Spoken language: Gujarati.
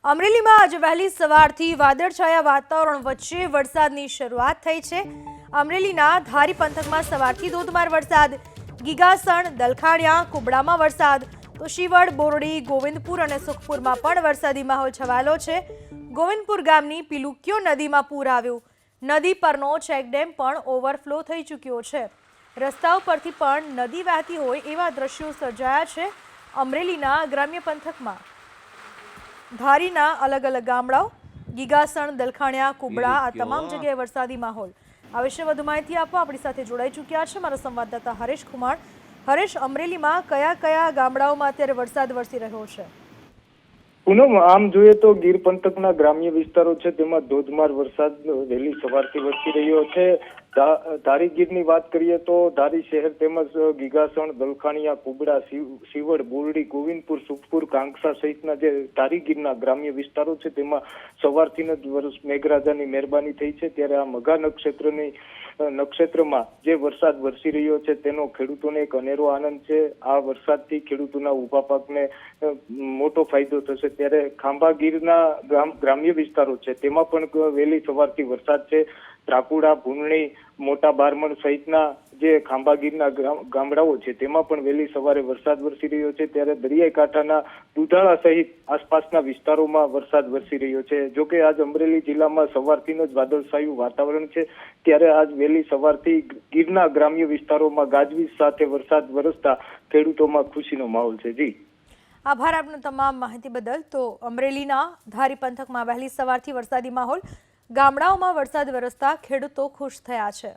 અમરેલીમાં આજે વહેલી સવારથી વાદળછાયા વાતાવરણ વચ્ચે વરસાદની શરૂઆત થઈ છે। અમરેલીના ધારી પંથકમાં સવારથી ધોધમાર વરસાદ, ગીગાસણ, દલખાણિયા, કુબડામાં વરસાદ, તો શિવડ, બોરડી, ગોવિંદપુર અને સુખપુરમાં પણ વરસાદી માહોલ છવાયેલો છે। ગોવિંદપુર ગામની પિલુક્યો નદીમાં પૂર આવ્યું, નદી પરનો ચેકડેમ પણ ઓવરફ્લો થઈ ચૂક્યો છે। રસ્તાઓ પરથી પણ નદી વહેતી હોય એવા દ્રશ્યો સર્જાયા છે। અમરેલીના ગ્રામ્ય પંથકમાં ધારીના અલગ અલગ ગામડાઓ, ગીગાસણ, દલખાણિયા, કુબડા આ તમામ જગ્યાએ વરસાદી માહોલ। આ વિશે વધુ માહિતી આપવા આપણી સાથે જોડાઈ ચૂક્યા છે મારા સંવાદદાતા હરેશ કુમાર। હરેશ, અમરેલીમાં કયા કયા ગામડાઓમાં અત્યારે વરસાદ વરસી રહ્યો છે? પૂનમ, આમ જોઈએ તો ગીર પંથકના ગ્રામ્ય વિસ્તારો છે તેમાં ધોધમાર વરસાદ વહેલી સવારથી વરસી રહ્યો છે। ધારી ગીરની વાત કરીએ તો ધારી શહેર તેમજ ગીગાસણ, દલખાણિયા, કુબડા, શિવડ, બોરડી, ગોવિંદપુર, સુખપુર, કાંકસા સહિતના જે ધારી ગીરના ગ્રામ્ય વિસ્તારો છે તેમાં સવારથી જ મેઘરાજાની મહેરબાની થઈ છે। ત્યારે આ મઘા નક્ષત્રમાં જે વરસાદ વરસી રહ્યો છે તેનો ખેડૂતોને એક અનેરો આનંદ છે। આ વરસાદથી ખેડૂતોના ઊભા પાકને મોટો ફાયદો થશે। ત્યારે ખાંભા ગીરના ગ્રામ્ય વિસ્તારો છે તેમાં પણ વહેલી સવારથી વરસાદ છે। ત્રાકુડા, ભૂંડણી, મોટા બારમણ સહિતના જે ખાંભા ગીરના ગામડાઓ છે તેમાં પણ વહેલી સવારે વરસાદ વરસી રહ્યો છે। ત્યારે દરિયાઈ કાંઠાના દુધાળા સહિત આસપાસના વિસ્તારોમાં વરસાદ વરસી રહ્યો છે। જોકે આજ અમરેલી જિલ્લામાં સવારથી જ વાદળછાયું વાતાવરણ છે। ત્યારે આજ વહેલી સવારથી ગીરના ગ્રામ્ય વિસ્તારોમાં ગાજવીજ સાથે વરસાદ વરસતા ખેડૂતોમાં ખુશીનો માહોલ છે। જી, આભાર આપનો તમામ માહિતી બદલ। તો અમરેલીના ધારી પંથકમાં વહેલી સવારથી વરસાદી માહોલ, ગામડાઓમાં વરસાદ વરસતા ખેડૂતો ખુશ થયા છે।